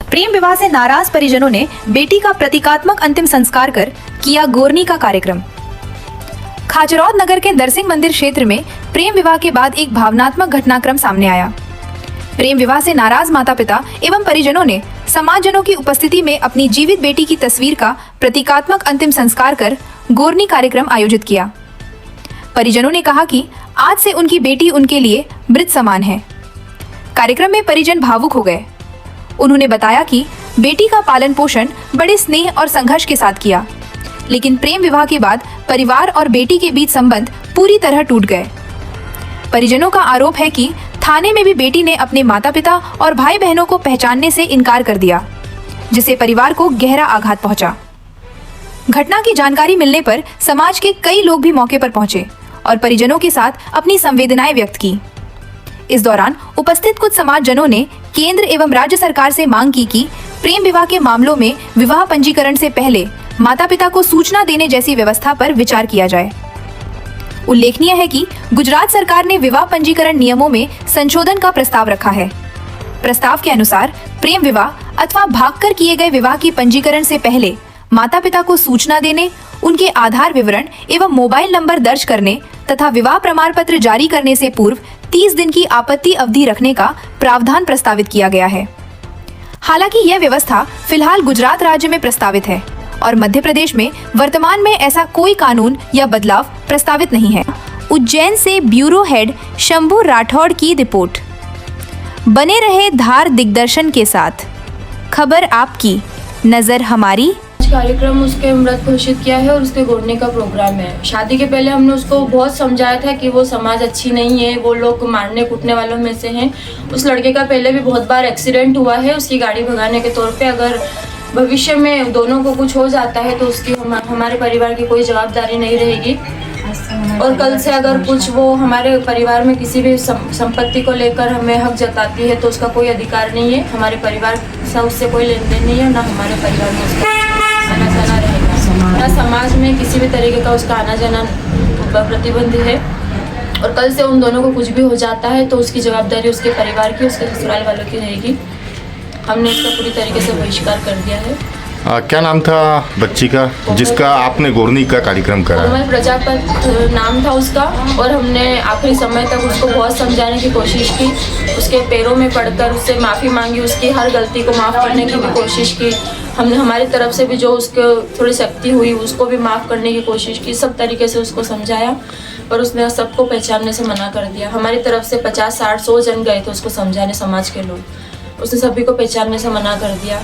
प्रेम विवाह से नाराज परिजनों ने बेटी का प्रतीकात्मक अंतिम संस्कार कर किया गोरनी का कार्यक्रम। खाचरौद नगर के दरसिंह मंदिर क्षेत्र में प्रेम विवाह के बाद एक भावनात्मक घटनाक्रम सामने आया। प्रेम विवाह से नाराज माता पिता एवं परिजनों ने समाजजनों की उपस्थिति में अपनी जीवित बेटी की तस्वीर का प्रतीकात्मक अंतिम संस्कार कर गोरनी कार्यक्रम आयोजित किया। परिजनों ने कहा कि आज से उनकी बेटी उनके लिए मृत समान है। कार्यक्रम में परिजन भावुक हो गए। उन्होंने बताया कि बेटी का पालन पोषण बड़े स्नेह और संघर्ष के साथ किया, लेकिन प्रेम विवाह के बाद परिवार और बेटी के बीच संबंध पूरी तरह टूट गए। परिजनों का आरोप है कि थाने में भी बेटी ने अपने माता पिता और भाई बहनों को पहचानने से इनकार कर दिया, जिससे परिवार को गहरा आघात पहुंचा। घटना की जानकारी मिलने पर समाज के कई लोग भी मौके पर पहुंचे और परिजनों के साथ अपनी संवेदनाएं व्यक्त की। इस दौरान उपस्थित कुछ समाजजनों ने केंद्र एवं राज्य सरकार से मांग की कि प्रेम विवाह के मामलों में विवाह पंजीकरण से पहले माता पिता को सूचना देने जैसी व्यवस्था पर विचार किया जाए। उल्लेखनीय है कि गुजरात सरकार ने विवाह पंजीकरण नियमों में संशोधन का प्रस्ताव रखा है। प्रस्ताव के अनुसार प्रेम विवाह अथवा भागकर किए गए विवाह की पंजीकरण से पहले माता पिता को सूचना देने, उनके आधार विवरण एवं मोबाइल नंबर दर्ज करने तथा विवाह प्रमाण पत्र जारी करने से पूर्व 30 दिन की आपत्ति अवधि रखने का प्रावधान प्रस्तावित किया गया है। हालांकि यह व्यवस्था फिलहाल गुजरात राज्य में प्रस्तावित है और मध्य प्रदेश में वर्तमान में ऐसा कोई कानून या बदलाव प्रस्तावित नहीं है। उज्जैन से ब्यूरो हेड शंभू राठौड़ की रिपोर्ट। बने रहे धार दिग्दर्शन के साथ, खबर आपकी, नजर हमारी। कार्यक्रम उसके मृत घोषित किया है और उसके गोरने का प्रोग्राम है। शादी के पहले हमने उसको बहुत समझाया था कि वो समाज अच्छी नहीं है, वो लोग मारने कूटने वालों में से हैं। उस लड़के का पहले भी बहुत बार एक्सीडेंट हुआ है उसकी गाड़ी भगाने के तौर पे। अगर भविष्य में दोनों को कुछ हो जाता है तो उसकी हमारे परिवार की कोई जवाबदारी नहीं रहेगी। और कल से अगर कुछ वो हमारे परिवार में किसी भी संपत्ति को लेकर हमें हक जताती है तो उसका कोई अधिकार नहीं है। हमारे परिवार से उससे कोई लेन देन नहीं है, ना हमारे परिवार में उसका आना जाना रहेगा, ना समाज में किसी भी तरीके का उसका आना जाना प्रतिबंध है। और कल से उन दोनों को कुछ भी हो जाता है तो उसकी जवाबदारी उसके परिवार की, उसके ससुराल वालों की रहेगी। हमने इसका पूरी तरीके से बहिष्कार कर दिया है। क्या नाम था बच्ची का जिसका आपने गोरनी का कार्यक्रम करा? कोमल प्रजापत नाम था उसका। और हमने आखिरी समय तक उसको बहुत समझाने की कोशिश की, उसके पैरों में पड़कर उससे माफ़ी मांगी, उसकी हर गलती को माफ़ करने की भी कोशिश की। हमने हमारी तरफ से भी जो उसको थोड़ी शक्ति हुई उसको भी माफ़ करने की कोशिश की, सब तरीके से उसको समझाया, पर उसने सबको पहचानने से मना कर दिया। हमारी तरफ से 50, 60, 100 जन गए थे उसको समझाने, समाज के लोग, उसने सभी को पहचानने से मना कर दिया।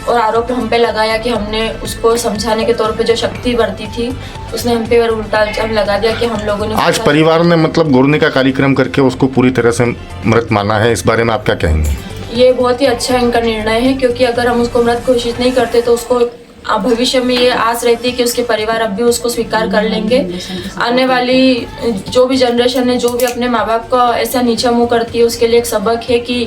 और आरोप हम पे लगाया कि हमने उसको समझाने के तौर पे जो शक्ति बरती थी उसने हम पे उल्टा इल्जाम लगा दिया कि हम लोगों ने। आज परिवार ने मतलब गोरनी का कार्यक्रम करके उसको पूरी तरह से मृत माना है, इस बारे में आप क्या कहेंगे? ये बहुत ही अच्छा इनका निर्णय है, क्योंकि अगर हम उसको मृत घोषित नहीं करते तो उसको भविष्य में ये आस रहती है कि उसके परिवार अब भी उसको स्वीकार कर लेंगे। आने वाली जो भी जनरेशन है, जो भी अपने माँ बाप का ऐसा नीचा मुँह करती है, उसके लिए एक सबक है कि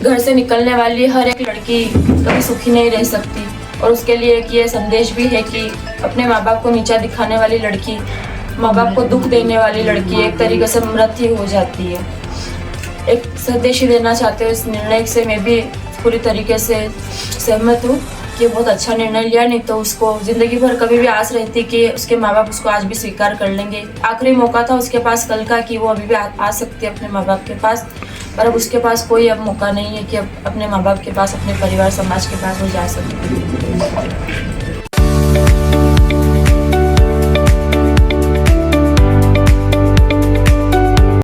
घर से निकलने वाली हर एक लड़की कभी सुखी नहीं रह सकती। और उसके लिए एक ये संदेश भी है कि अपने माँ बाप को नीचा दिखाने वाली लड़की, माँ बाप को दुख देने वाली लड़की एक तरीके से मृत ही हो जाती है। एक संदेश ही देना चाहते हो इस निर्णय से। मैं भी पूरी तरीके से सहमत हूँ कि बहुत अच्छा निर्णय लिया, नहीं तो उसको ज़िंदगी भर कभी भी आस रहती कि उसके माँ बाप उसको आज भी स्वीकार कर लेंगे। आखिरी मौका था उसके पास कल का कि वो अभी भी आ सकती है अपने माँ बाप के पास, पर अब उसके पास कोई अब मौका नहीं है कि अब अपने माँ बाप के पास, अपने परिवार समाज के पास वो जा सकती है।